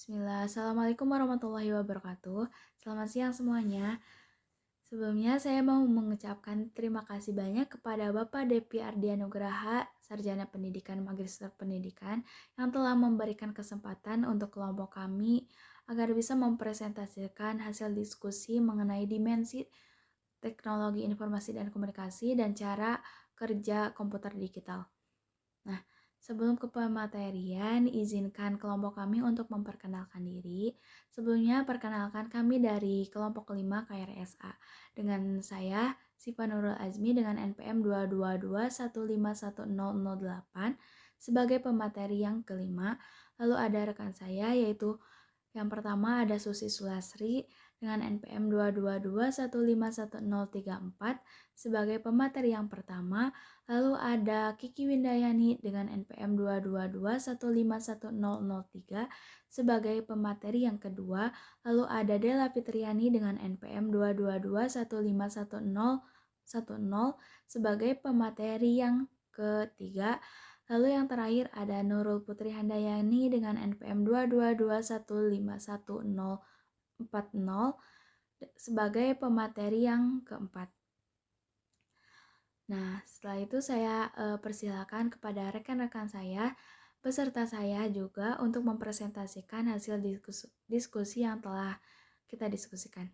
Bismillah, Assalamualaikum warahmatullahi wabarakatuh. Selamat siang semuanya. Sebelumnya saya mau mengucapkan terima kasih banyak kepada Bapak Depi Ardianugraha, Sarjana Pendidikan Magister Pendidikan, yang telah memberikan kesempatan untuk kelompok kami agar bisa mempresentasikan hasil diskusi mengenai dimensi teknologi informasi dan komunikasi dan cara kerja komputer digital. Nah, sebelum ke pematerian, izinkan kelompok kami untuk memperkenalkan diri. Sebelumnya, perkenalkan kami dari kelompok kelima KRSA. Dengan saya, Siva Nurul Azmi dengan NPM 222151008 sebagai pemateri yang kelima. Lalu ada rekan saya yaitu yang pertama ada Susi Sulasri dengan NPM 222151034 sebagai pemateri yang pertama. Lalu ada Kiki Windayani dengan NPM 222151003 sebagai pemateri yang kedua. Lalu ada Della Fitriani dengan NPM 222151010 sebagai pemateri yang ketiga. Lalu yang terakhir ada Nurul Putri Handayani dengan NPM 222151040 sebagai pemateri yang keempat. Nah, setelah itu saya persilakan kepada rekan-rekan saya beserta saya juga untuk mempresentasikan hasil diskusi yang telah kita diskusikan.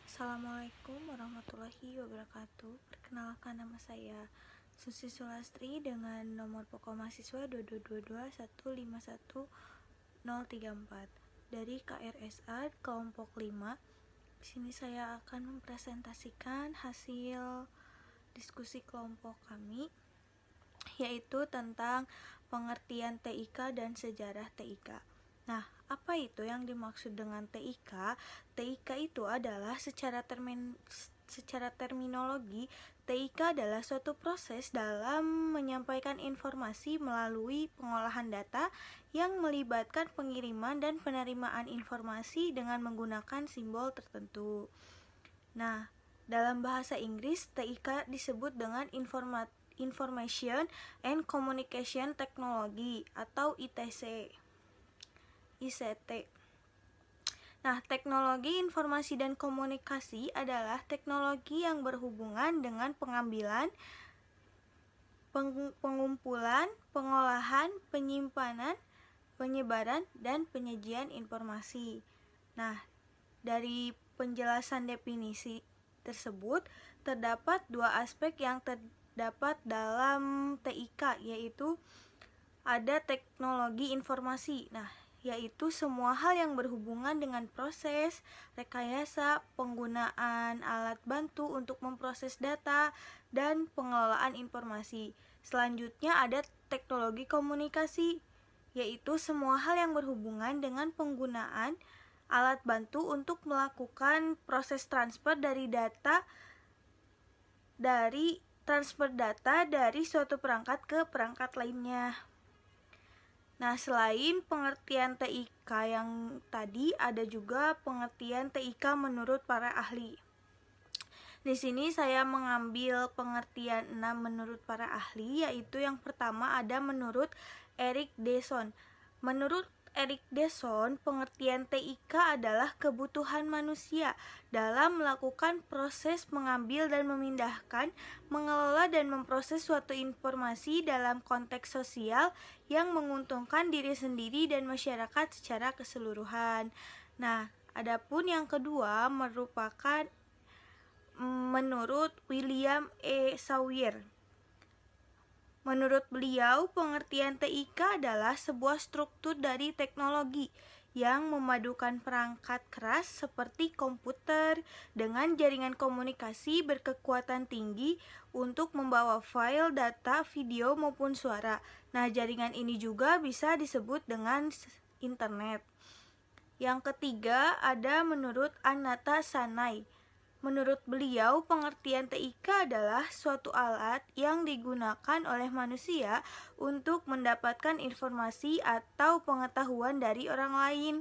Assalamualaikum warahmatullahi wabarakatuh. Perkenalkan, nama saya Susi Sulastri dengan nomor pokok mahasiswa 222151034 dari KRSA kelompok 5. Di sini saya akan mempresentasikan hasil diskusi kelompok kami, yaitu tentang pengertian TIK dan sejarah TIK. Nah, apa itu yang dimaksud dengan TIK? TIK itu adalah secara terminologi, TIK adalah suatu proses dalam menyampaikan informasi melalui pengolahan data yang melibatkan pengiriman dan penerimaan informasi dengan menggunakan simbol tertentu. Nah, dalam bahasa Inggris, TIK disebut dengan Information and Communication Technology atau ITC. Nah, teknologi informasi dan komunikasi adalah teknologi yang berhubungan dengan pengambilan, pengumpulan, pengolahan, penyimpanan, penyebaran, dan penyajian informasi. Nah, dari penjelasan definisi tersebut, terdapat dua aspek yang terdapat dalam TIK, yaitu ada teknologi informasi. Nah, yaitu semua hal yang berhubungan dengan proses, rekayasa, penggunaan alat bantu untuk memproses data, dan pengelolaan informasi. Selanjutnya ada teknologi komunikasi, yaitu semua hal yang berhubungan dengan penggunaan alat bantu untuk melakukan proses transfer data dari suatu perangkat ke perangkat lainnya. Nah, selain pengertian TIK yang tadi, ada juga pengertian TIK menurut para ahli. Di sini saya mengambil pengertian 6 menurut para ahli, yaitu yang pertama ada menurut Erik Deson. Menurut Erik Deson, pengertian TIK adalah kebutuhan manusia dalam melakukan proses mengambil dan memindahkan, mengelola dan memproses suatu informasi dalam konteks sosial yang menguntungkan diri sendiri dan masyarakat secara keseluruhan. Nah, adapun yang kedua merupakan menurut William E. Sawyer. Menurut beliau, pengertian TIK adalah sebuah struktur dari teknologi yang memadukan perangkat keras seperti komputer dengan jaringan komunikasi berkekuatan tinggi untuk membawa file, data, video maupun suara. Nah, jaringan ini juga bisa disebut dengan internet. Yang ketiga ada menurut Anata Sanai. Menurut beliau, pengertian TIK adalah suatu alat yang digunakan oleh manusia untuk mendapatkan informasi atau pengetahuan dari orang lain.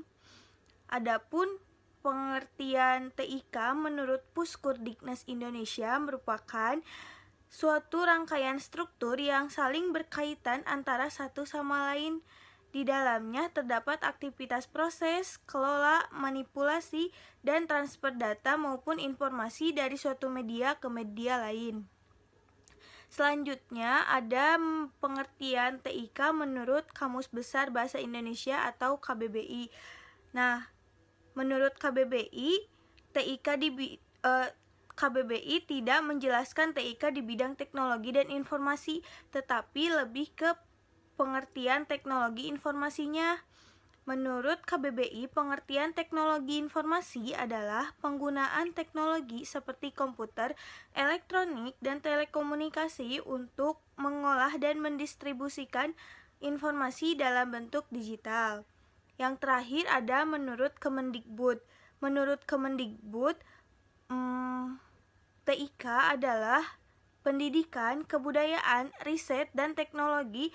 Adapun pengertian TIK menurut Puskurdiknas Indonesia merupakan suatu rangkaian struktur yang saling berkaitan antara satu sama lain. Di dalamnya terdapat aktivitas proses, kelola, manipulasi, dan transfer data maupun informasi dari suatu media ke media lain. Selanjutnya ada pengertian TIK menurut Kamus Besar Bahasa Indonesia atau KBBI. Nah, menurut KBBI, KBBI tidak menjelaskan TIK di bidang teknologi dan informasi, tetapi lebih ke pengertian teknologi informasinya. Menurut KBBI, pengertian teknologi informasi adalah penggunaan teknologi seperti komputer, elektronik, dan telekomunikasi untuk mengolah dan mendistribusikan informasi dalam bentuk digital. Yang terakhir ada menurut Kemendikbud. Menurut Kemendikbud, TIK adalah pendidikan, kebudayaan, riset, dan teknologi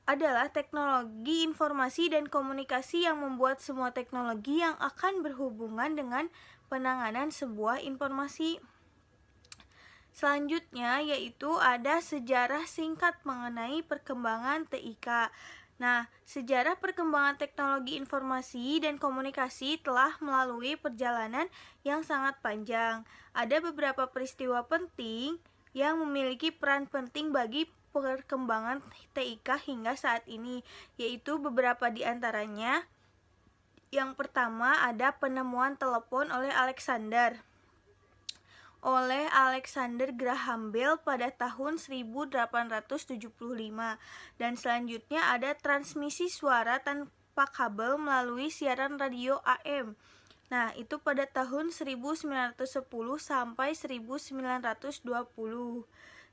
adalah teknologi informasi dan komunikasi yang membuat semua teknologi yang akan berhubungan dengan penanganan sebuah informasi. Selanjutnya yaitu ada sejarah singkat mengenai perkembangan TIK. Nah, sejarah perkembangan teknologi informasi dan komunikasi telah melalui perjalanan yang sangat panjang. Ada beberapa peristiwa penting yang memiliki peran penting bagi perkembangan TIK hingga saat ini, yaitu beberapa di antaranya. Yang pertama ada penemuan telepon oleh Alexander Graham Bell pada tahun 1875, dan selanjutnya ada transmisi suara tanpa kabel melalui siaran radio AM. Nah, itu pada tahun 1910 sampai 1920.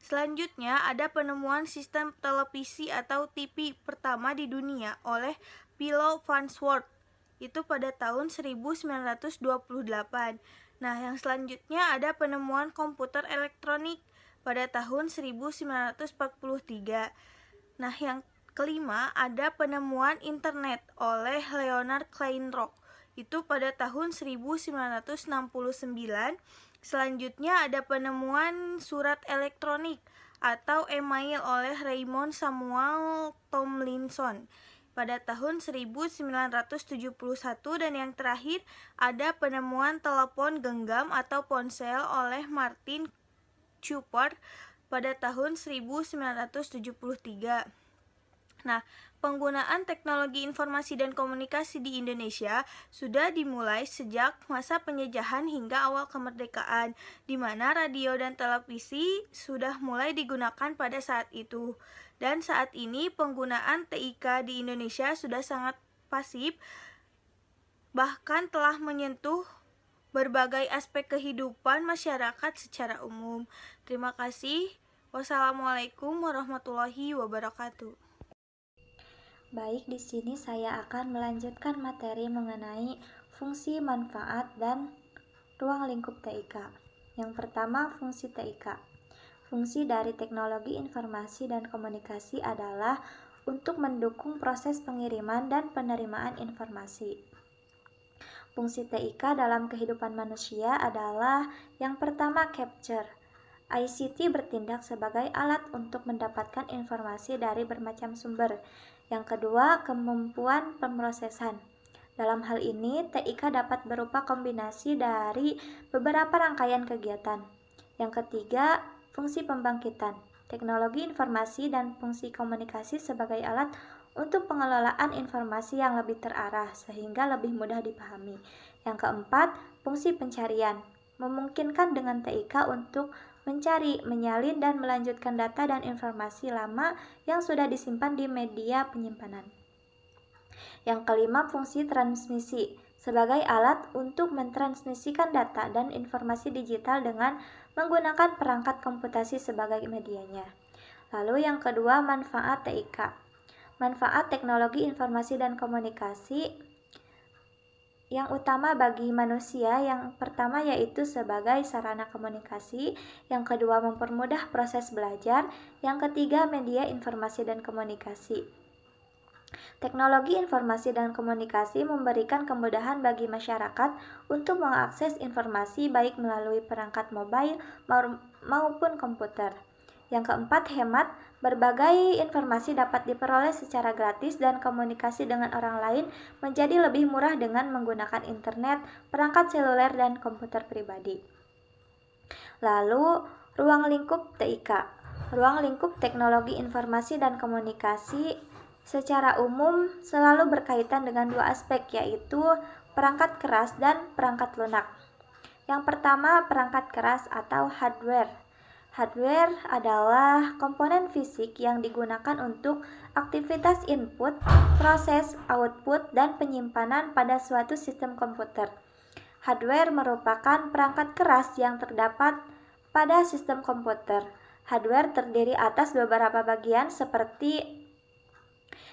Selanjutnya ada penemuan sistem televisi atau TV pertama di dunia oleh Philo Farnsworth, itu pada tahun 1928. Nah, yang selanjutnya ada penemuan komputer elektronik pada tahun 1943. Nah, yang kelima ada penemuan internet oleh Leonard Kleinrock, itu pada tahun 1969. Selanjutnya ada penemuan surat elektronik atau email oleh Raymond Samuel Tomlinson pada tahun 1971, dan yang terakhir ada penemuan telepon genggam atau ponsel oleh Martin Cooper pada tahun 1973. Nah, penggunaan teknologi informasi dan komunikasi di Indonesia sudah dimulai sejak masa penjajahan hingga awal kemerdekaan, di mana radio dan televisi sudah mulai digunakan pada saat itu. Dan saat ini penggunaan TIK di Indonesia sudah sangat pasif, bahkan telah menyentuh berbagai aspek kehidupan masyarakat secara umum. Terima kasih. Wassalamualaikum warahmatullahi wabarakatuh. Baik, di sini saya akan melanjutkan materi mengenai fungsi, manfaat, dan ruang lingkup TIK. Yang pertama, fungsi TIK. Fungsi dari teknologi informasi dan komunikasi adalah untuk mendukung proses pengiriman dan penerimaan informasi. Fungsi TIK dalam kehidupan manusia adalah yang pertama, capture. ICT bertindak sebagai alat untuk mendapatkan informasi dari bermacam sumber. Yang kedua, kemampuan pemrosesan. Dalam hal ini, TIK dapat berupa kombinasi dari beberapa rangkaian kegiatan. Yang ketiga, fungsi pembangkitan. Teknologi informasi dan fungsi komunikasi sebagai alat untuk pengelolaan informasi yang lebih terarah sehingga lebih mudah dipahami. Yang keempat, fungsi pencarian. Memungkinkan dengan TIK untuk mencari, menyalin, dan melanjutkan data dan informasi lama yang sudah disimpan di media penyimpanan. Yang kelima, fungsi transmisi sebagai alat untuk mentransmisikan data dan informasi digital dengan menggunakan perangkat komputasi sebagai medianya. Lalu yang kedua, manfaat TIK. Manfaat teknologi informasi dan komunikasi yang utama bagi manusia, yang pertama yaitu sebagai sarana komunikasi, yang kedua mempermudah proses belajar, yang ketiga media informasi dan komunikasi. Teknologi informasi dan komunikasi memberikan kemudahan bagi masyarakat untuk mengakses informasi baik melalui perangkat mobile maupun komputer. Yang keempat, hemat. Berbagai informasi dapat diperoleh secara gratis dan komunikasi dengan orang lain menjadi lebih murah dengan menggunakan internet, perangkat seluler, dan komputer pribadi. Lalu, ruang lingkup TIK. Ruang lingkup teknologi informasi dan komunikasi secara umum selalu berkaitan dengan dua aspek, yaitu perangkat keras dan perangkat lunak. Yang pertama, perangkat keras atau hardware. Hardware adalah komponen fisik yang digunakan untuk aktivitas input, proses, output, dan penyimpanan pada suatu sistem komputer. Hardware merupakan perangkat keras yang terdapat pada sistem komputer. Hardware terdiri atas beberapa bagian seperti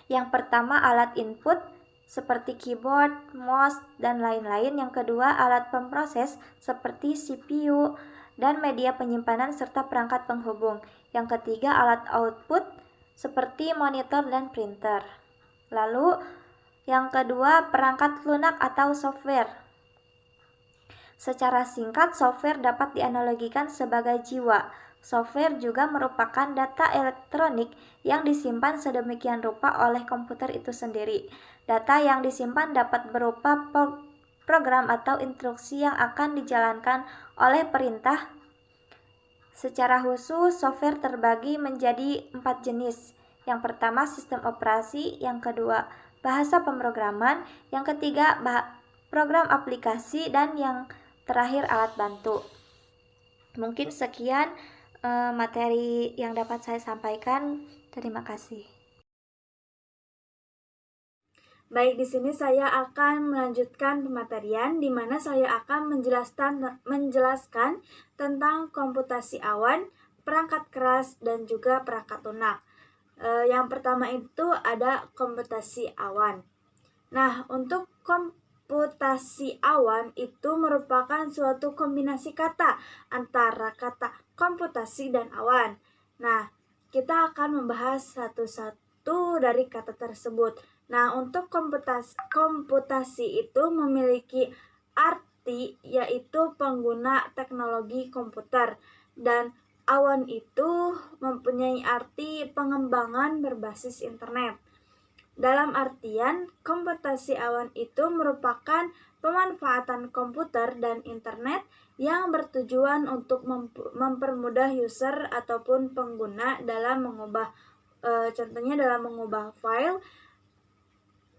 yang pertama alat input seperti keyboard, mouse, dan lain-lain. Yang kedua alat pemproses seperti CPU dan media penyimpanan serta perangkat penghubung. Yang ketiga alat output seperti monitor dan printer. Lalu yang kedua perangkat lunak atau software. Secara singkat, software dapat dianalogikan sebagai jiwa. Software juga merupakan data elektronik yang disimpan sedemikian rupa oleh komputer itu sendiri. Data yang disimpan dapat berupa program atau instruksi yang akan dijalankan oleh perintah. Secara khusus, software terbagi menjadi 4 jenis. Yang pertama, sistem operasi. Yang kedua, bahasa pemrograman. Yang ketiga, program aplikasi. Dan yang terakhir, alat bantu. Mungkin sekian materi yang dapat saya sampaikan. Terima kasih. Baik, di sini saya akan melanjutkan pematerian di mana saya akan menjelaskan tentang komputasi awan, perangkat keras, dan juga perangkat lunak. Yang pertama itu ada komputasi awan. Nah, untuk komputasi awan itu merupakan suatu kombinasi kata antara kata komputasi dan awan. Nah, kita akan membahas satu-satu dari kata tersebut. Nah, untuk komputasi itu memiliki arti yaitu pengguna teknologi komputer, dan awan itu mempunyai arti pengembangan berbasis internet. Dalam artian, komputasi awan itu merupakan pemanfaatan komputer dan internet yang bertujuan untuk mempermudah user ataupun pengguna dalam mengubah, contohnya dalam mengubah file.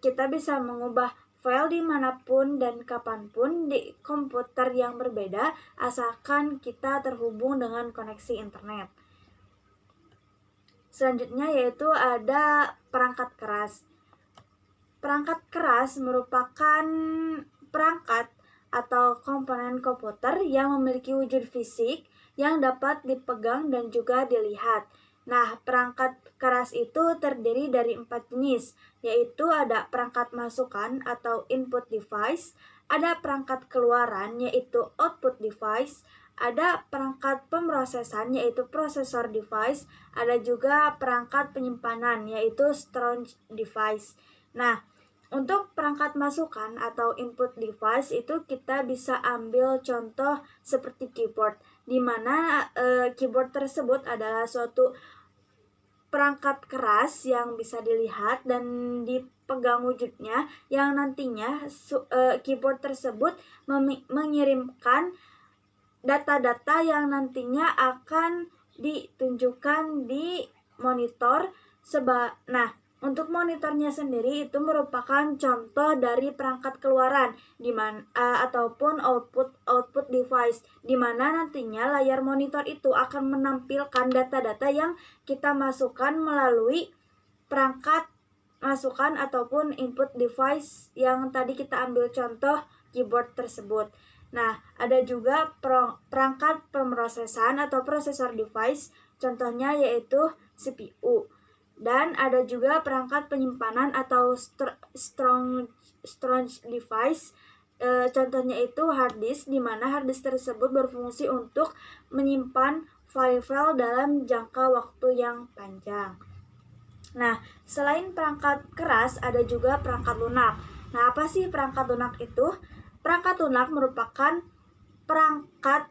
Kita bisa mengubah file dimanapun dan kapanpun di komputer yang berbeda, asalkan kita terhubung dengan koneksi internet. Selanjutnya yaitu ada perangkat keras. Perangkat keras merupakan perangkat atau komponen komputer yang memiliki wujud fisik yang dapat dipegang dan juga dilihat. Nah, perangkat keras itu terdiri dari 4 jenis, yaitu ada perangkat masukan atau input device, ada perangkat keluaran yaitu output device, ada perangkat pemrosesan yaitu processor device, ada juga perangkat penyimpanan yaitu storage device. Nah, untuk perangkat masukan atau input device itu kita bisa ambil contoh seperti keyboard, di mana keyboard tersebut adalah suatu perangkat keras yang bisa dilihat dan dipegang wujudnya, yang nantinya keyboard tersebut mengirimkan data-data yang nantinya akan ditunjukkan di monitor. Nah, untuk monitornya sendiri itu merupakan contoh dari perangkat keluaran ataupun output device, di mana nantinya layar monitor itu akan menampilkan data-data yang kita masukkan melalui perangkat masukan ataupun input device yang tadi kita ambil contoh keyboard tersebut. Nah, ada juga perangkat pemrosesan atau processor device, contohnya yaitu CPU. Dan ada juga perangkat penyimpanan atau storage device, contohnya itu hard disk, di mana hard disk tersebut berfungsi untuk menyimpan file-file dalam jangka waktu yang panjang. Nah, selain perangkat keras, ada juga perangkat lunak. Nah, apa sih perangkat lunak itu? Perangkat lunak merupakan perangkat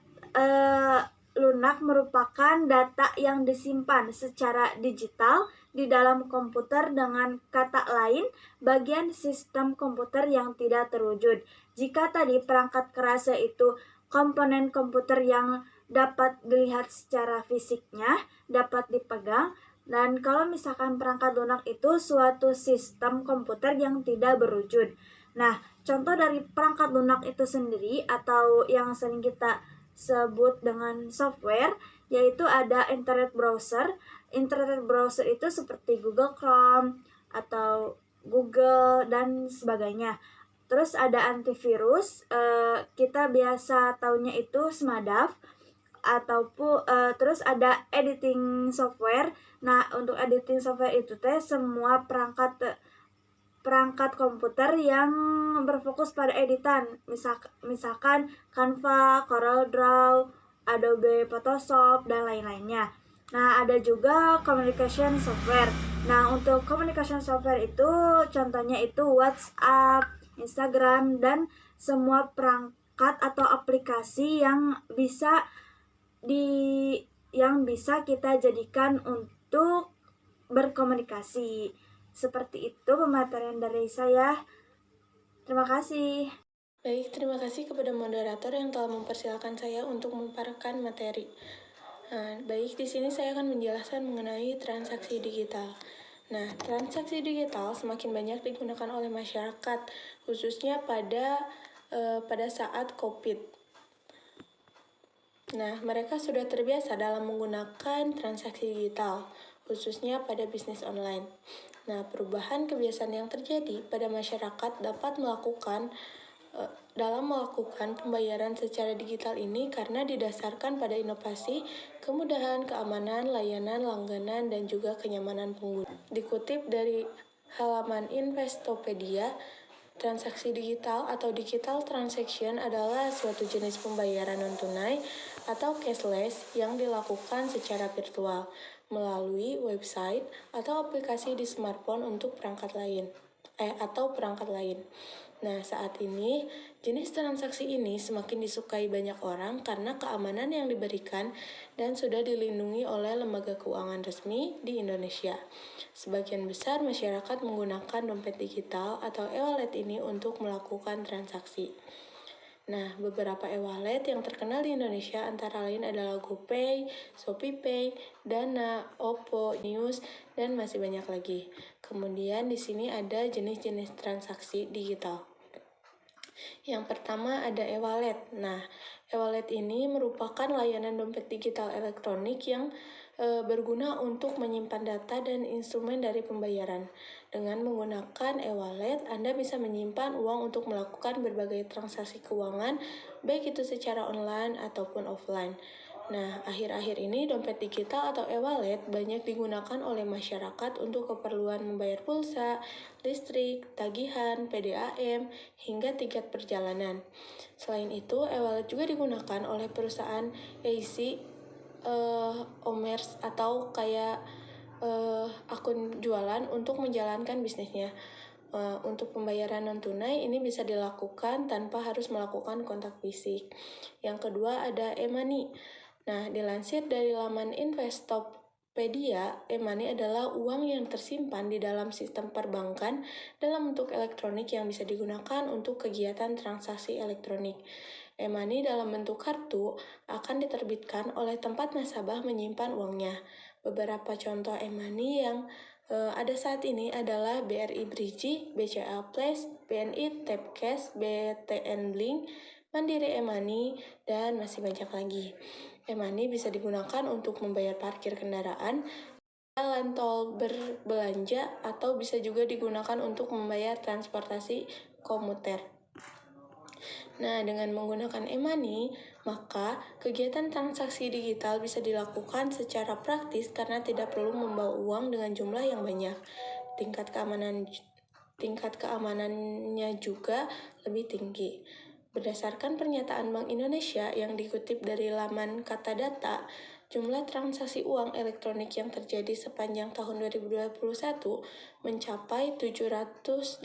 lunak merupakan data yang disimpan secara digital di dalam komputer, dengan kata lain, bagian sistem komputer yang tidak terwujud. Jika tadi perangkat keras yaitu komponen komputer yang dapat dilihat secara fisiknya, dapat dipegang, dan kalau misalkan perangkat lunak itu suatu sistem komputer yang tidak berwujud. Nah, contoh dari perangkat lunak itu sendiri atau yang sering kita sebut dengan software, yaitu ada Internet Browser. Internet Browser itu seperti Google Chrome atau Google dan sebagainya. Terus ada antivirus, kita biasa taunya itu Smadaf, ataupun terus ada editing software. Nah, untuk editing software itu semua perangkat komputer yang berfokus pada editan, misalkan Canva, CorelDRAW, Adobe Photoshop, dan lain-lainnya. Nah, ada juga communication software. Nah, untuk communication software itu contohnya itu WhatsApp, Instagram, dan semua perangkat atau aplikasi yang bisa kita jadikan untuk berkomunikasi. Seperti itu pemaparan dari saya. Terima kasih. Baik, terima kasih kepada moderator yang telah mempersilahkan saya untuk memaparkan materi. Baik, di sini saya akan menjelaskan mengenai transaksi digital. Nah, transaksi digital semakin banyak digunakan oleh masyarakat, khususnya pada saat COVID. Nah, mereka sudah terbiasa dalam menggunakan transaksi digital, khususnya pada bisnis online. Nah, perubahan kebiasaan yang terjadi pada masyarakat dalam melakukan pembayaran secara digital ini karena didasarkan pada inovasi, kemudahan, keamanan, layanan, langganan, dan juga kenyamanan pengguna. Dikutip dari halaman Investopedia, transaksi digital atau digital transaction adalah suatu jenis pembayaran non-tunai atau cashless yang dilakukan secara virtual melalui website atau aplikasi di smartphone untuk perangkat lain. Nah, saat ini, jenis transaksi ini semakin disukai banyak orang karena keamanan yang diberikan dan sudah dilindungi oleh lembaga keuangan resmi di Indonesia. Sebagian besar masyarakat menggunakan dompet digital atau e-wallet ini untuk melakukan transaksi. Nah, beberapa e-wallet yang terkenal di Indonesia antara lain adalah GoPay, ShopeePay, Dana, Oppo, News, dan masih banyak lagi. Kemudian di sini ada jenis-jenis transaksi digital. Yang pertama ada e-wallet. Nah, e-wallet ini merupakan layanan dompet digital elektronik yang berguna untuk menyimpan data dan instrumen dari pembayaran. Dengan menggunakan e-wallet, Anda bisa menyimpan uang untuk melakukan berbagai transaksi keuangan, baik itu secara online ataupun offline. Nah, akhir-akhir ini dompet digital atau e-wallet banyak digunakan oleh masyarakat untuk keperluan membayar pulsa, listrik, tagihan, PDAM, hingga tiket perjalanan. Selain itu, e-wallet juga digunakan oleh perusahaan AC, e-commerce atau kayak akun jualan untuk menjalankan bisnisnya. Untuk pembayaran non-tunai ini bisa dilakukan tanpa harus melakukan kontak fisik. Yang kedua ada e-money. Nah, dilansir dari laman Investopedia, e-money adalah uang yang tersimpan di dalam sistem perbankan dalam bentuk elektronik yang bisa digunakan untuk kegiatan transaksi elektronik. E-money dalam bentuk kartu akan diterbitkan oleh tempat nasabah menyimpan uangnya. Beberapa contoh e-money yang ada saat ini adalah BRI Briji, BCA Plus, BNI Tapcash, BTN Blink, Mandiri e-money, dan masih banyak lagi. E-money bisa digunakan untuk membayar parkir kendaraan, jalan tol, berbelanja, atau bisa juga digunakan untuk membayar transportasi komuter. Nah, dengan menggunakan e-money, maka kegiatan transaksi digital bisa dilakukan secara praktis karena tidak perlu membawa uang dengan jumlah yang banyak. Tingkat keamanannya juga lebih tinggi. Berdasarkan pernyataan Bank Indonesia yang dikutip dari laman Katadata, jumlah transaksi uang elektronik yang terjadi sepanjang tahun 2021 mencapai 786,35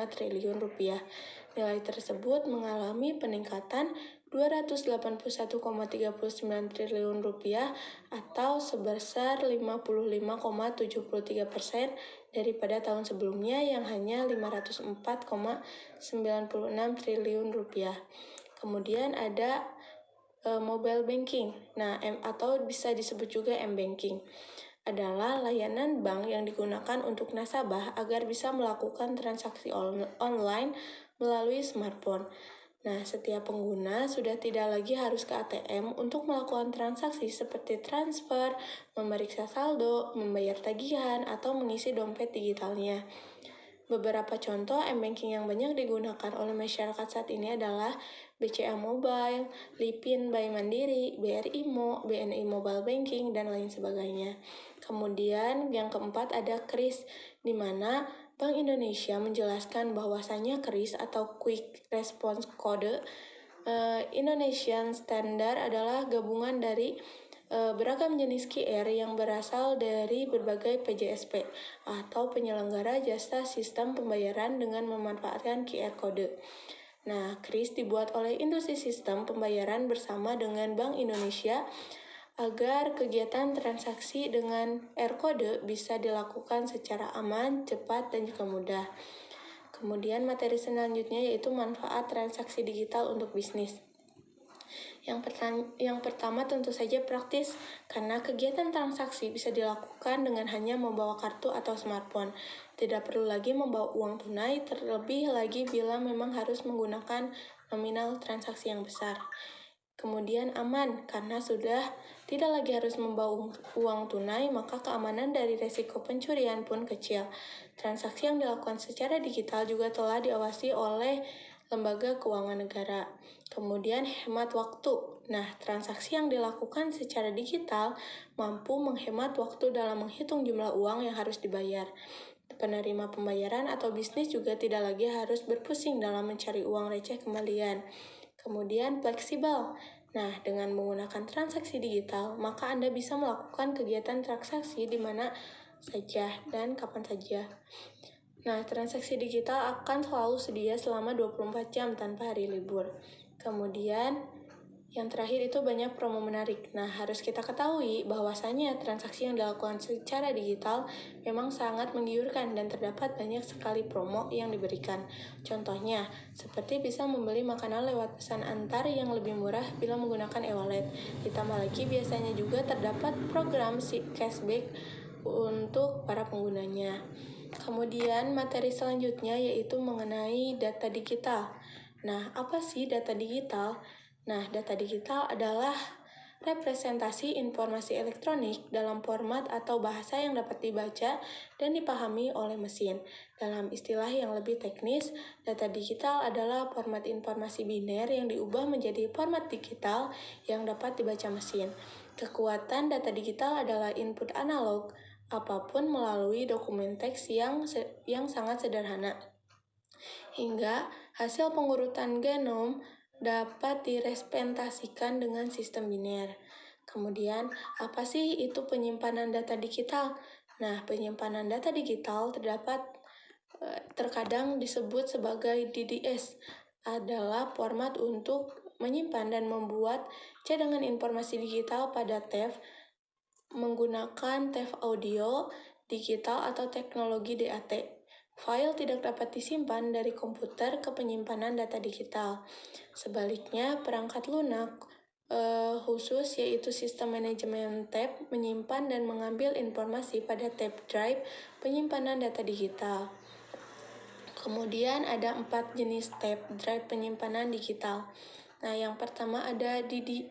triliun rupiah. Nilai tersebut mengalami peningkatan Rp281,39 triliun atau sebesar 55,73% daripada tahun sebelumnya yang hanya Rp504,96 triliun. Kemudian ada mobile banking. Nah, atau bisa disebut juga m-banking adalah layanan bank yang digunakan untuk nasabah agar bisa melakukan transaksi online melalui smartphone. Nah, setiap pengguna sudah tidak lagi harus ke ATM untuk melakukan transaksi seperti transfer, memeriksa saldo, membayar tagihan, atau mengisi dompet digitalnya. Beberapa contoh m-banking yang banyak digunakan oleh masyarakat saat ini adalah BCA Mobile, Lipin by Mandiri, BRI Mo, BNI Mobile Banking, dan lain sebagainya. Kemudian yang keempat ada KRIS, di mana Bank Indonesia menjelaskan bahwasanya KRIS atau Quick Response Code Indonesian Standard adalah gabungan dari beragam jenis QR yang berasal dari berbagai PJSP atau penyelenggara jasa sistem pembayaran dengan memanfaatkan QR Code. Nah, KRIS dibuat oleh industri sistem pembayaran bersama dengan Bank Indonesia agar kegiatan transaksi dengan R-Code bisa dilakukan secara aman, cepat, dan juga mudah. Kemudian materi selanjutnya yaitu manfaat transaksi digital untuk bisnis. Yang pertama tentu saja praktis, karena kegiatan transaksi bisa dilakukan dengan hanya membawa kartu atau smartphone. Tidak perlu lagi membawa uang tunai, terlebih lagi bila memang harus menggunakan nominal transaksi yang besar. Kemudian aman, karena sudah tidak lagi harus membawa uang tunai, maka keamanan dari resiko pencurian pun kecil. Transaksi yang dilakukan secara digital juga telah diawasi oleh lembaga keuangan negara. Kemudian hemat waktu. Nah, transaksi yang dilakukan secara digital mampu menghemat waktu dalam menghitung jumlah uang yang harus dibayar. Penerima pembayaran atau bisnis juga tidak lagi harus berpusing dalam mencari uang receh kembalian. Kemudian fleksibel. Nah, dengan menggunakan transaksi digital, maka Anda bisa melakukan kegiatan transaksi di mana saja dan kapan saja. Nah, transaksi digital akan selalu sedia selama 24 jam tanpa hari libur. Kemudian, yang terakhir itu banyak promo menarik. Nah, harus kita ketahui bahwasanya transaksi yang dilakukan secara digital memang sangat menggiurkan dan terdapat banyak sekali promo yang diberikan. Contohnya, seperti bisa membeli makanan lewat pesan antar yang lebih murah bila menggunakan e-wallet. Ditambah lagi biasanya juga terdapat program cashback untuk para penggunanya. Kemudian materi selanjutnya yaitu mengenai data digital. Nah, apa sih data digital? Nah, data digital adalah representasi informasi elektronik dalam format atau bahasa yang dapat dibaca dan dipahami oleh mesin. Dalam istilah yang lebih teknis, data digital adalah format informasi biner yang diubah menjadi format digital yang dapat dibaca mesin. Kekuatan data digital adalah input analog, apapun melalui dokumen teks yang sangat sederhana. Hingga hasil pengurutan genom dapat direpresentasikan dengan sistem biner. Kemudian, apa sih itu penyimpanan data digital? Nah, penyimpanan data digital terkadang disebut sebagai DDS, adalah format untuk menyimpan dan membuat cadangan informasi digital pada tape menggunakan tape audio digital atau teknologi DAT. File tidak dapat disimpan dari komputer ke penyimpanan data digital. Sebaliknya, perangkat lunak khusus yaitu sistem manajemen tape menyimpan dan mengambil informasi pada tape drive penyimpanan data digital. Kemudian ada 4 jenis tape drive penyimpanan digital. Nah, yang pertama ada DD1.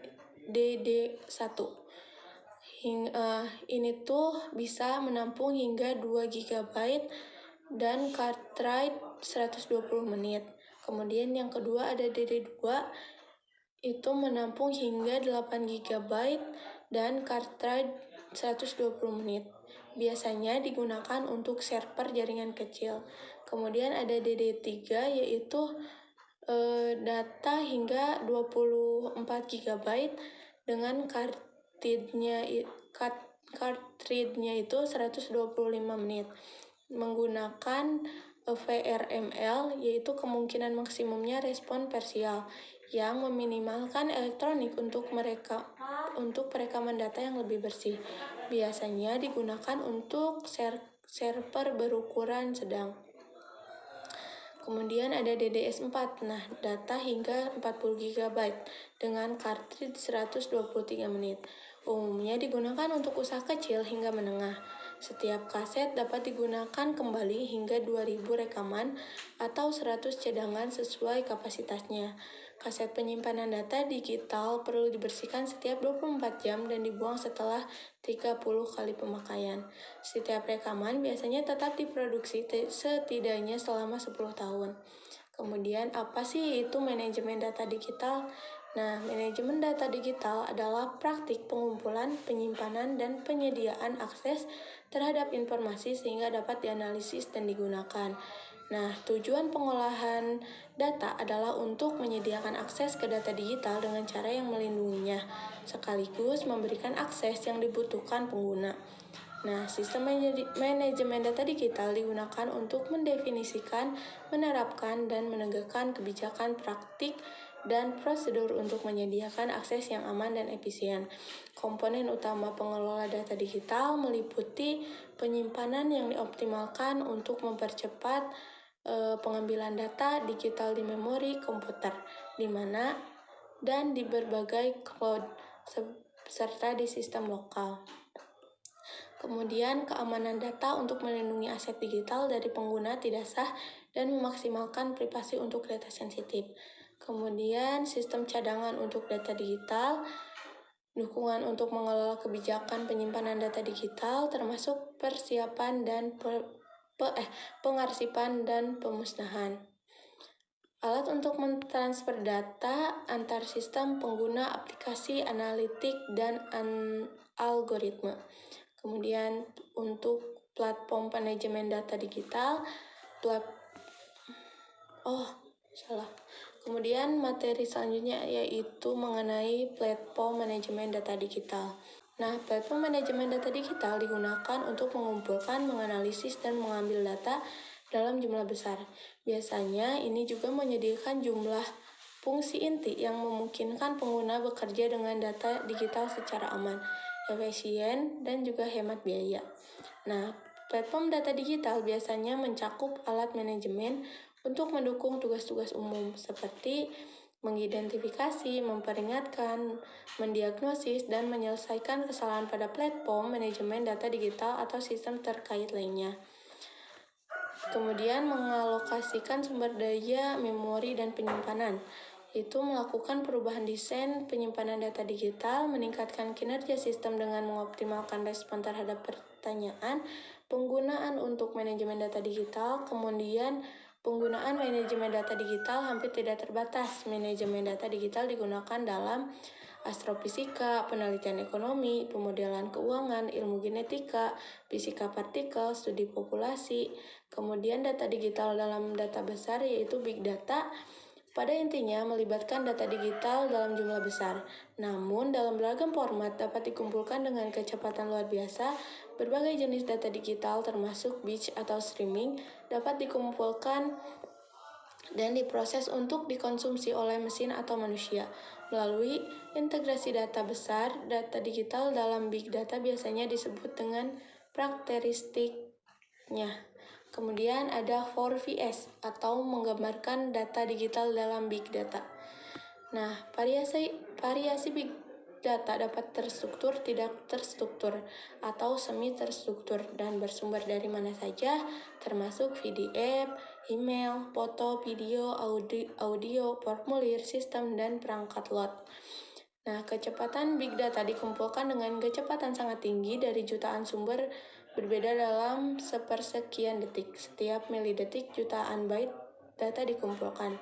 Ini tuh bisa menampung hingga 2 GB dan cartridge 120 menit. Kemudian yang kedua ada DD2, itu menampung hingga 8 GB dan cartridge 120 menit. Biasanya digunakan untuk server jaringan kecil. Kemudian ada DD3 yaitu data hingga 24 GB dengan cartridge-nya itu 125 menit. Menggunakan VRML yaitu kemungkinan maksimumnya respon parsial. yang meminimalkan elektronik untuk perekaman data yang lebih bersih. Biasanya digunakan untuk server berukuran sedang. Kemudian ada DDS4, nah data hingga 40 GB dengan cartridge 123 menit. Umumnya digunakan untuk usaha kecil hingga menengah. Setiap kaset dapat digunakan kembali hingga 2000 rekaman atau 100 cadangan sesuai kapasitasnya. Kaset penyimpanan data digital perlu dibersihkan setiap 24 jam dan dibuang setelah 30 kali pemakaian. Setiap rekaman biasanya tetap diproduksi setidaknya selama 10 tahun. Kemudian apa sih itu manajemen data digital? Nah, manajemen data digital adalah praktik pengumpulan, penyimpanan, dan penyediaan akses terhadap informasi sehingga dapat dianalisis dan digunakan. Nah, tujuan pengolahan data adalah untuk menyediakan akses ke data digital dengan cara yang melindunginya, sekaligus memberikan akses yang dibutuhkan pengguna. Nah, sistem manajemen data digital digunakan untuk mendefinisikan, menerapkan, dan menegakkan kebijakan praktik dan prosedur untuk menyediakan akses yang aman dan efisien. Komponen utama pengelola data digital meliputi penyimpanan yang dioptimalkan untuk mempercepat pengambilan data digital di memori komputer, di mana dan di berbagai cloud, serta di sistem lokal. Kemudian, keamanan data untuk melindungi aset digital dari pengguna tidak sah dan memaksimalkan privasi untuk data sensitif. Kemudian, sistem cadangan untuk data digital, dukungan untuk mengelola kebijakan penyimpanan data digital, termasuk persiapan dan pengarsipan dan pemusnahan. Alat untuk mentransfer data antar sistem pengguna aplikasi analitik dan algoritma. Kemudian untuk platform manajemen data digital, Kemudian materi selanjutnya yaitu mengenai platform manajemen data digital. Nah, platform manajemen data digital digunakan untuk mengumpulkan, menganalisis, dan mengambil data dalam jumlah besar. Biasanya ini juga menyediakan jumlah fungsi inti yang memungkinkan pengguna bekerja dengan data digital secara aman, efisien, dan juga hemat biaya. Nah, platform data digital biasanya mencakup alat manajemen untuk mendukung tugas-tugas umum seperti mengidentifikasi, memperingatkan, mendiagnosis, dan menyelesaikan kesalahan pada platform manajemen data digital atau sistem terkait lainnya. Kemudian mengalokasikan sumber daya, memori, dan penyimpanan. Itu melakukan perubahan desain penyimpanan data digital, meningkatkan kinerja sistem dengan mengoptimalkan respon terhadap pertanyaan, penggunaan untuk manajemen data digital, kemudian penggunaan manajemen data digital hampir tidak terbatas. Manajemen data digital digunakan dalam astrofisika, penelitian ekonomi, pemodelan keuangan, ilmu genetika, fisika partikel, studi populasi, kemudian data digital dalam data besar yaitu big data, pada intinya melibatkan data digital dalam jumlah besar, namun dalam beragam format dapat dikumpulkan dengan kecepatan luar biasa. Berbagai jenis data digital termasuk batch atau streaming dapat dikumpulkan dan diproses untuk dikonsumsi oleh mesin atau manusia. Melalui integrasi data besar, data digital dalam big data biasanya disebut dengan karakteristiknya. Kemudian ada 4VS atau menggambarkan data digital dalam big data. Nah, variasi big data dapat terstruktur, tidak terstruktur, atau semi terstruktur dan bersumber dari mana saja, termasuk PDF, email, foto, video, audio, formulir, sistem, dan perangkat lot. Nah, kecepatan big data dikumpulkan dengan kecepatan sangat tinggi dari jutaan sumber berbeda dalam sepersekian detik. Setiap milidetik jutaan byte data dikumpulkan.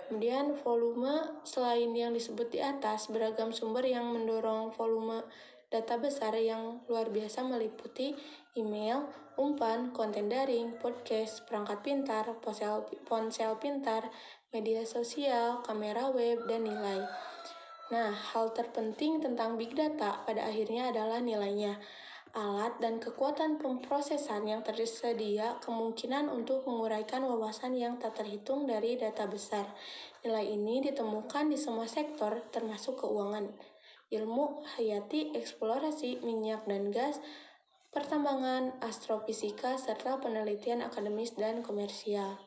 Kemudian volume, selain yang disebut di atas, beragam sumber yang mendorong volume data besar yang luar biasa meliputi email, umpan, konten daring, podcast, perangkat pintar, ponsel pintar, media sosial, kamera web, dan nilai. Nah, hal terpenting tentang big data pada akhirnya adalah nilainya. alat, dan kekuatan pemrosesan yang tersedia kemungkinan untuk menguraikan wawasan yang tak terhitung dari data besar. Nilai ini ditemukan di semua sektor, termasuk keuangan, ilmu hayati, eksplorasi minyak dan gas, pertambangan, astrofisika, serta penelitian akademis dan komersial.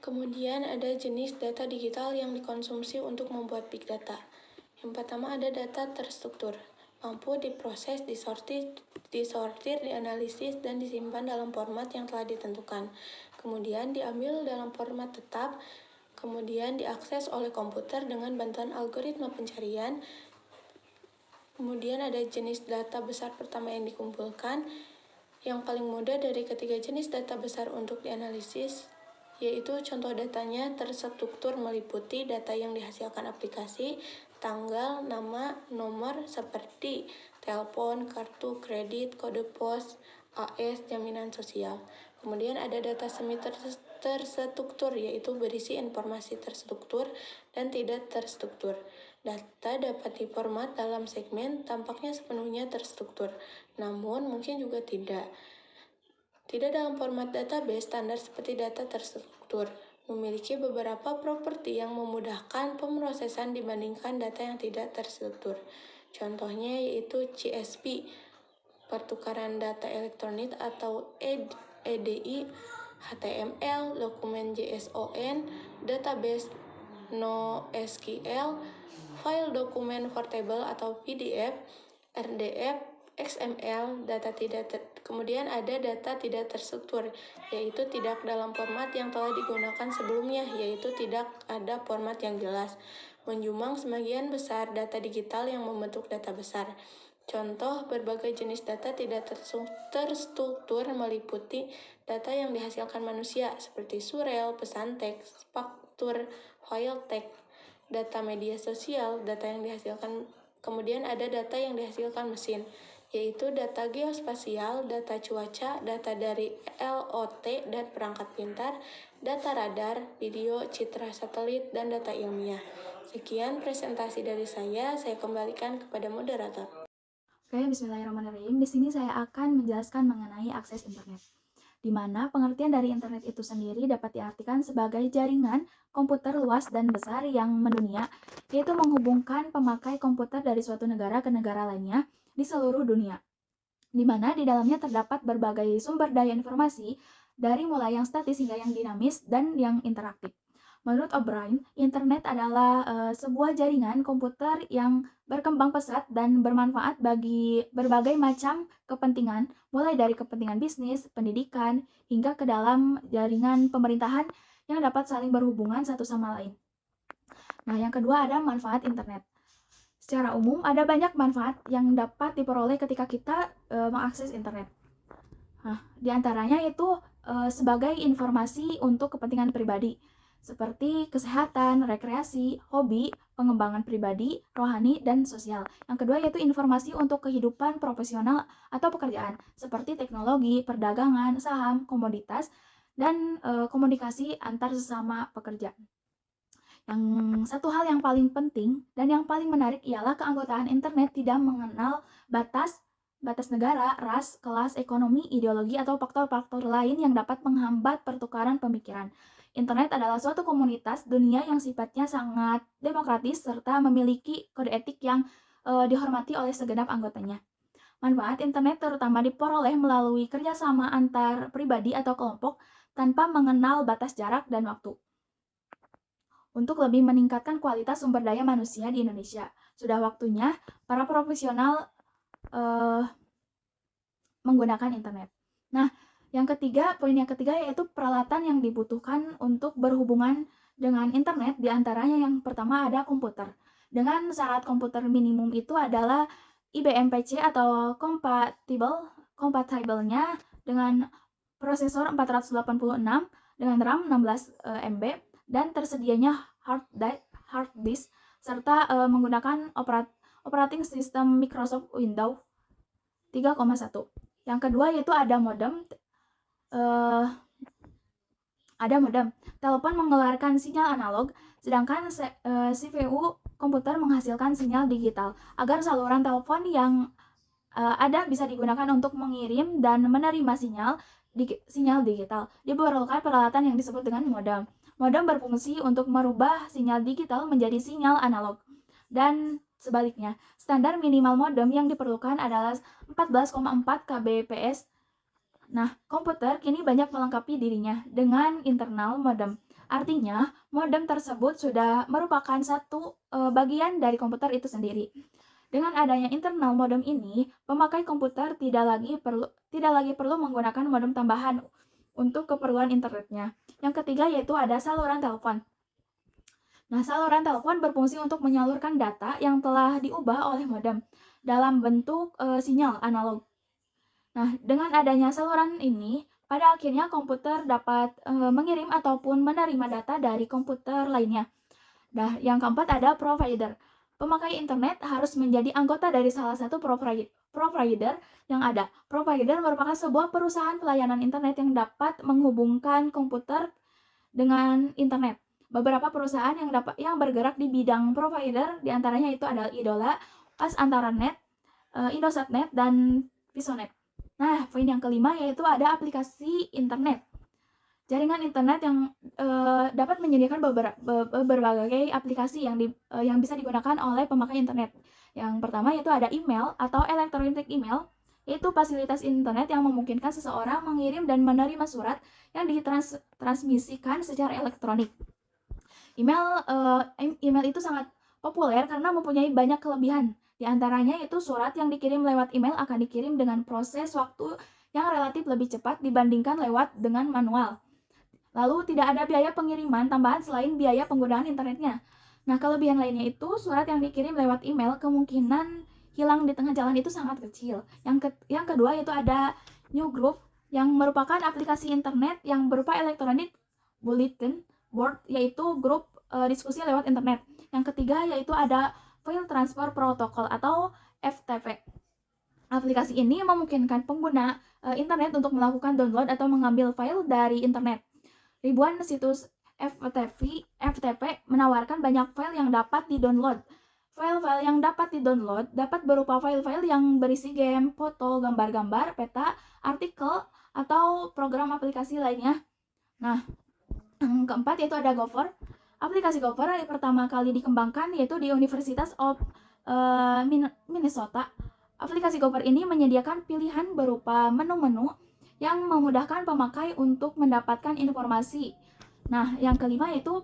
Kemudian ada jenis data digital yang dikonsumsi untuk membuat big data. Yang pertama ada data terstruktur, mampu diproses, disortir, dianalisis, dan disimpan dalam format yang telah ditentukan. Kemudian diambil dalam format tetap, kemudian diakses oleh komputer dengan bantuan algoritma pencarian. Kemudian ada jenis data besar pertama yang dikumpulkan, yang paling mudah dari ketiga jenis data besar untuk dianalisis, yaitu contoh datanya terstruktur meliputi data yang dihasilkan aplikasi, tanggal, nama, nomor seperti telepon, kartu kredit, kode pos, AS, jaminan sosial. Kemudian ada data semi terstruktur, yaitu berisi informasi terstruktur dan tidak terstruktur. Data dapat diformat dalam segmen, tampaknya sepenuhnya terstruktur, namun mungkin juga tidak. Tidak dalam format database standar seperti data terstruktur, memiliki beberapa properti yang memudahkan pemrosesan dibandingkan data yang tidak terstruktur. Contohnya yaitu CSV, pertukaran data elektronik atau EDI, HTML, dokumen JSON, database NoSQL, file dokumen portable atau PDF, RDF, XML, kemudian ada data tidak terstruktur, yaitu tidak dalam format yang telah digunakan sebelumnya, yaitu tidak ada format yang jelas. Menjumbang sebagian besar data digital yang membentuk data besar. Contoh berbagai jenis data tidak terstruktur meliputi data yang dihasilkan manusia, seperti surel, pesan teks, faktur, file teks, data media sosial, data yang dihasilkan. Kemudian ada data yang dihasilkan mesin, yaitu data geospasial, data cuaca, data dari LOT dan perangkat pintar, data radar, video, citra satelit, dan data ilmiah. Sekian presentasi dari saya kembalikan kepada moderator. Oke, bismillahirrahmanirrahim. Di sini saya akan menjelaskan mengenai akses internet, di mana pengertian dari internet itu sendiri dapat diartikan sebagai jaringan komputer luas dan besar yang mendunia, yaitu menghubungkan pemakai komputer dari suatu negara ke negara lainnya di seluruh dunia, di mana di dalamnya terdapat berbagai sumber daya informasi dari mulai yang statis hingga yang dinamis dan yang interaktif. Menurut O'Brien, internet adalah sebuah jaringan komputer yang berkembang pesat dan bermanfaat bagi berbagai macam kepentingan, mulai dari kepentingan bisnis, pendidikan, hingga ke dalam jaringan pemerintahan yang dapat saling berhubungan satu sama lain. Nah, yang kedua ada manfaat internet. Secara umum, ada banyak manfaat yang dapat diperoleh ketika kita mengakses internet. Nah, di antaranya itu sebagai informasi untuk kepentingan pribadi, seperti kesehatan, rekreasi, hobi, pengembangan pribadi, rohani, dan sosial. Yang kedua yaitu informasi untuk kehidupan profesional atau pekerjaan, seperti teknologi, perdagangan, saham, komoditas, dan komunikasi antar sesama pekerja. Yang satu hal yang paling penting dan yang paling menarik ialah keanggotaan internet tidak mengenal batas negara, ras, kelas, ekonomi, ideologi, atau faktor-faktor lain yang dapat menghambat pertukaran pemikiran. Internet adalah suatu komunitas dunia yang sifatnya sangat demokratis serta memiliki kode etik yang dihormati oleh segenap anggotanya. Manfaat internet terutama diperoleh melalui kerjasama antar pribadi atau kelompok tanpa mengenal batas jarak dan waktu. Untuk lebih meningkatkan kualitas sumber daya manusia di Indonesia, sudah waktunya para profesional menggunakan internet. Nah, poin yang ketiga yaitu peralatan yang dibutuhkan untuk berhubungan dengan internet, diantaranya yang pertama ada komputer. Dengan syarat komputer minimum itu adalah IBM PC atau kompatibelnya dengan prosesor 486 dengan RAM 16 MB dan tersedianya hard disk serta menggunakan operating system Microsoft Windows 3.1. Yang kedua yaitu ada modem. Telepon mengeluarkan sinyal analog, sedangkan CPU komputer menghasilkan sinyal digital. Agar saluran telepon yang bisa digunakan untuk mengirim dan menerima sinyal digital. Diperlukan peralatan yang disebut dengan modem. Modem berfungsi untuk merubah sinyal digital menjadi sinyal analog dan sebaliknya. Standar minimal modem yang diperlukan adalah 14,4 kbps. Nah, komputer kini banyak melengkapi dirinya dengan internal modem. Artinya, modem tersebut sudah merupakan satu bagian dari komputer itu sendiri. Dengan adanya internal modem ini, pemakai komputer tidak lagi perlu menggunakan modem tambahan untuk keperluan internetnya. Yang ketiga yaitu ada saluran telepon. Nah, saluran telepon berfungsi untuk menyalurkan data yang telah diubah oleh modem dalam bentuk sinyal analog. Nah, dengan adanya saluran ini, pada akhirnya komputer dapat mengirim ataupun menerima data dari komputer lainnya. Nah, yang keempat ada provider. Pemakai internet harus menjadi anggota dari salah satu provider yang ada. Provider merupakan sebuah perusahaan pelayanan internet yang dapat menghubungkan komputer dengan internet. Beberapa perusahaan yang bergerak di bidang provider diantaranya itu adalah Idola, Antaranet, Indosatnet, dan Visonet. Nah, poin yang kelima yaitu ada aplikasi internet. Jaringan internet yang dapat menyediakan berbagai aplikasi yang bisa digunakan oleh pemakai internet. Yang pertama yaitu ada email atau electronic email, yaitu fasilitas internet yang memungkinkan seseorang mengirim dan menerima surat yang ditransmisikan secara elektronik. Email itu sangat populer karena mempunyai banyak kelebihan. Di antaranya itu surat yang dikirim lewat email akan dikirim dengan proses waktu yang relatif lebih cepat dibandingkan lewat dengan manual. Lalu tidak ada biaya pengiriman tambahan selain biaya penggunaan internetnya. Nah, kelebihan lainnya itu surat yang dikirim lewat email kemungkinan hilang di tengah jalan itu sangat kecil. Yang kedua yaitu ada Newsgroup yang merupakan aplikasi internet yang berupa elektronik bulletin board, yaitu grup diskusi lewat internet. Yang ketiga yaitu ada File Transfer Protocol atau FTP. Aplikasi ini memungkinkan pengguna internet untuk melakukan download atau mengambil file dari internet. Ribuan situs FTP menawarkan banyak file yang dapat di-download. File-file yang dapat di-download dapat berupa file-file yang berisi game, foto, gambar-gambar, peta, artikel, atau program aplikasi lainnya. Nah, yang keempat yaitu ada Gopher. Aplikasi Gopher yang pertama kali dikembangkan yaitu di Universitas of Minnesota. Aplikasi Gopher ini menyediakan pilihan berupa menu-menu yang memudahkan pemakai untuk mendapatkan informasi. Nah, yang kelima yaitu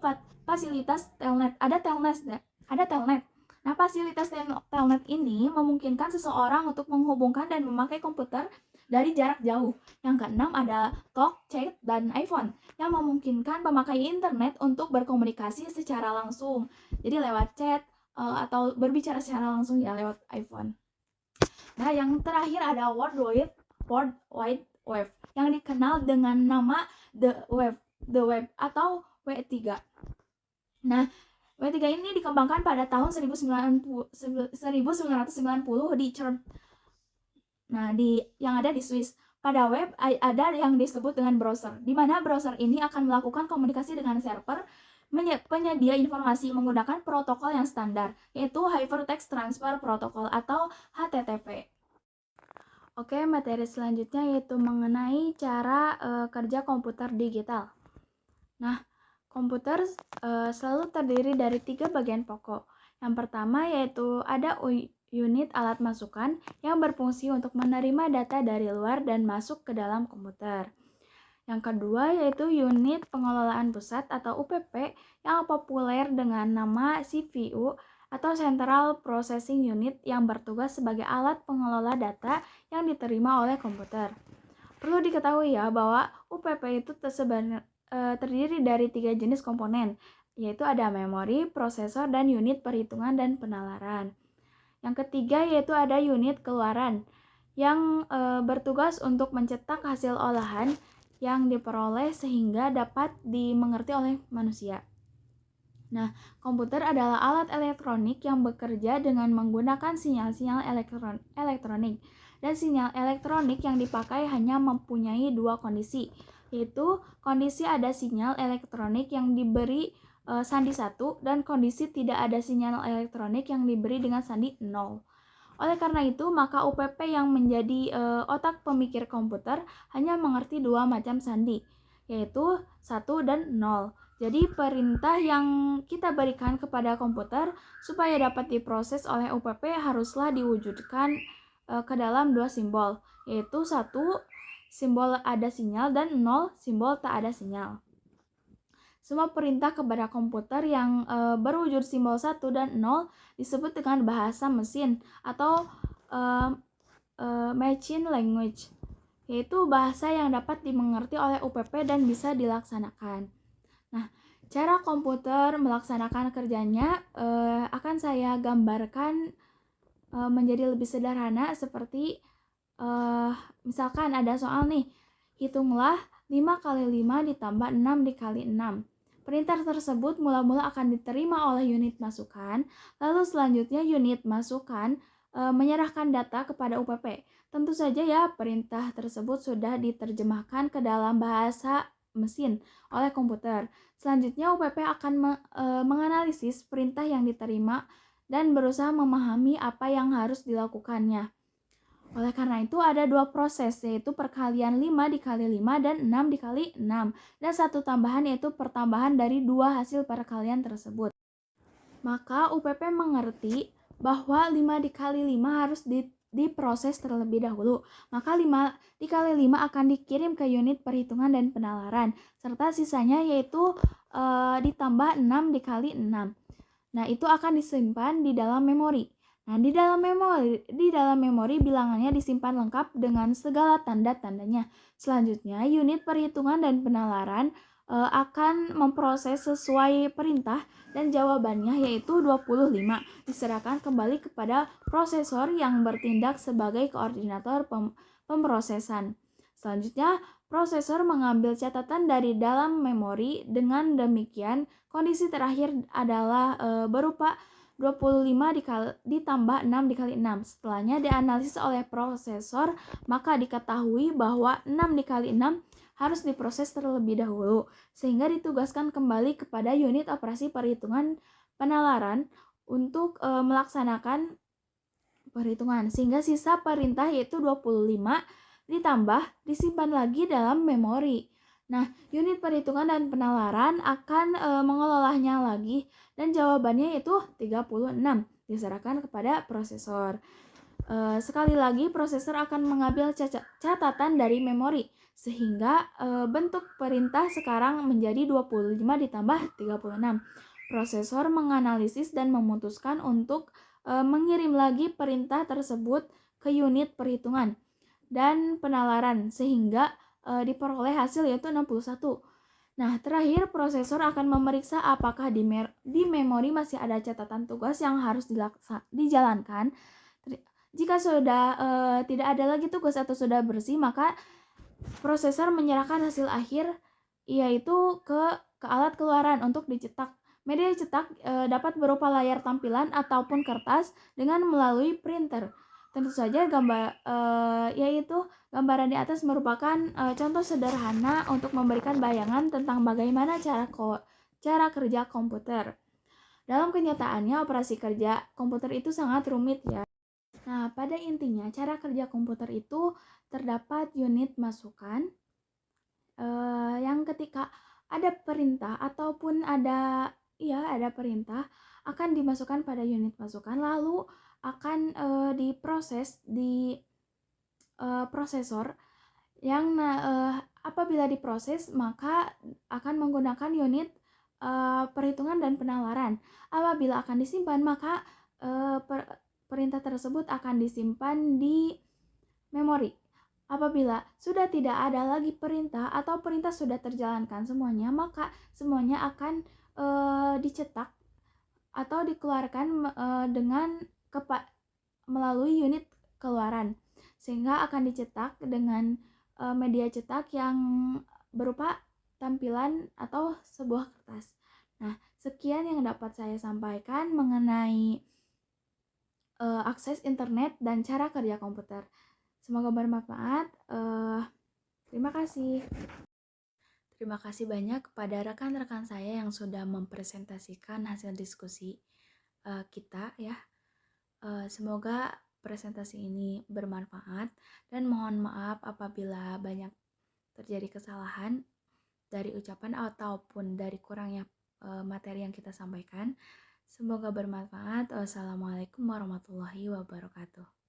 fasilitas telnet. Ada telnet. Nah, fasilitas telnet ini memungkinkan seseorang untuk menghubungkan dan memakai komputer dari jarak jauh. Yang keenam ada Talk, Chat, dan iPhone yang memungkinkan pemakai internet untuk berkomunikasi secara langsung. Jadi lewat chat atau berbicara secara langsung ya lewat iPhone. Nah, yang terakhir ada World Wide Web yang dikenal dengan nama The Web atau W3. Nah, W3 ini dikembangkan pada tahun 1990 di CERN. Nah, yang ada di Swiss. Pada web ada yang disebut dengan browser, di mana browser ini akan melakukan komunikasi dengan server penyedia informasi menggunakan protokol yang standar, yaitu Hypertext Transfer Protocol atau HTTP. Oke, materi selanjutnya yaitu mengenai cara kerja komputer digital. Nah, komputer selalu terdiri dari 3 bagian pokok. Yang pertama yaitu ada unit alat masukan yang berfungsi untuk menerima data dari luar dan masuk ke dalam komputer. Yang kedua yaitu unit pengelolaan pusat atau UPP yang populer dengan nama CPU atau Central Processing Unit yang bertugas sebagai alat pengelola data yang diterima oleh komputer. Perlu diketahui ya bahwa UPP itu terdiri dari 3 jenis komponen, yaitu ada memori, prosesor, dan unit perhitungan dan penalaran. Yang ketiga yaitu ada unit keluaran yang bertugas untuk mencetak hasil olahan yang diperoleh sehingga dapat dimengerti oleh manusia. Nah, komputer adalah alat elektronik yang bekerja dengan menggunakan sinyal-sinyal elektronik. Dan sinyal elektronik yang dipakai hanya mempunyai 2 kondisi, yaitu kondisi ada sinyal elektronik yang diberi sandi 1 dan kondisi tidak ada sinyal elektronik yang diberi dengan sandi 0. Oleh karena itu, maka UPP yang menjadi otak pemikir komputer hanya mengerti dua macam sandi, yaitu 1 dan 0. Jadi perintah yang kita berikan kepada komputer supaya dapat diproses oleh UPP haruslah diwujudkan ke dalam dua simbol, yaitu 1 simbol ada sinyal dan 0 simbol tak ada sinyal. Semua perintah kepada komputer yang berwujud simbol 1 dan 0 disebut dengan bahasa mesin atau machine language, yaitu bahasa yang dapat dimengerti oleh UPP dan bisa dilaksanakan. Nah, cara komputer melaksanakan kerjanya akan saya gambarkan menjadi lebih sederhana seperti misalkan ada soal nih, hitunglah 5 kali 5 ditambah 6 dikali 6. Perintah tersebut mula-mula akan diterima oleh unit masukan, lalu selanjutnya unit masukan menyerahkan data kepada UPP. Tentu saja ya, perintah tersebut sudah diterjemahkan ke dalam bahasa mesin oleh komputer. Selanjutnya UPP akan menganalisis perintah yang diterima dan berusaha memahami apa yang harus dilakukannya. Oleh karena itu ada dua proses, yaitu perkalian 5 dikali 5 dan 6 dikali 6. Dan satu tambahan yaitu pertambahan dari dua hasil perkalian tersebut. Maka UPP mengerti bahwa 5 dikali 5 harus diproses terlebih dahulu. Maka 5 dikali 5 akan dikirim ke unit perhitungan dan penalaran. Serta sisanya yaitu ditambah 6 dikali 6. Nah, itu akan disimpan di dalam memori. Nah, di dalam memori bilangannya disimpan lengkap dengan segala tanda-tandanya. Selanjutnya, unit perhitungan dan penalaran akan memproses sesuai perintah dan jawabannya yaitu 25 diserahkan kembali kepada prosesor yang bertindak sebagai koordinator pemrosesan. Selanjutnya, prosesor mengambil catatan dari dalam memori. Dengan demikian, kondisi terakhir adalah berupa 25 ditambah 6 dikali 6. Setelahnya dianalisis oleh prosesor, maka diketahui bahwa 6 dikali 6 harus diproses terlebih dahulu, sehingga ditugaskan kembali kepada unit operasi perhitungan penalaran untuk melaksanakan perhitungan. Sehingga sisa perintah yaitu 25 ditambah disimpan lagi dalam memori. Nah, unit perhitungan dan penalaran akan mengelolanya lagi dan jawabannya yaitu 36 diserahkan kepada prosesor. Sekali lagi prosesor akan mengambil catatan dari memori sehingga bentuk perintah sekarang menjadi 25 ditambah 36. Prosesor menganalisis dan memutuskan untuk mengirim lagi perintah tersebut ke unit perhitungan dan penalaran sehingga diperoleh hasil yaitu 61. Nah, terakhir prosesor akan memeriksa apakah di memori masih ada catatan tugas yang harus dijalankan. Jika sudah tidak ada lagi tugas atau sudah bersih, maka prosesor menyerahkan hasil akhir yaitu ke alat keluaran untuk dicetak. Media cetak dapat berupa layar tampilan ataupun kertas dengan melalui printer. Tentu saja yaitu gambaran di atas merupakan contoh sederhana untuk memberikan bayangan tentang bagaimana cara kerja komputer. Dalam kenyataannya operasi kerja komputer itu sangat rumit ya. Nah, pada intinya cara kerja komputer itu terdapat unit masukan yang ketika ada perintah ataupun ada perintah akan dimasukkan pada unit masukan lalu akan diproses di prosesor yang apabila diproses maka akan menggunakan unit perhitungan dan penalaran. Apabila akan disimpan maka perintah tersebut akan disimpan di memori. Apabila sudah tidak ada lagi perintah atau perintah sudah terjalankan semuanya, maka semuanya akan dicetak atau dikeluarkan dengan melalui unit keluaran, sehingga akan dicetak dengan media cetak yang berupa tampilan atau sebuah kertas. Nah, sekian yang dapat saya sampaikan mengenai akses internet dan cara kerja komputer. Semoga bermanfaat. Terima kasih. Terima kasih banyak kepada rekan-rekan saya yang sudah mempresentasikan hasil diskusi kita ya. Semoga presentasi ini bermanfaat dan mohon maaf apabila banyak terjadi kesalahan dari ucapan ataupun dari kurangnya materi yang kita sampaikan. Semoga bermanfaat. Wassalamualaikum warahmatullahi wabarakatuh.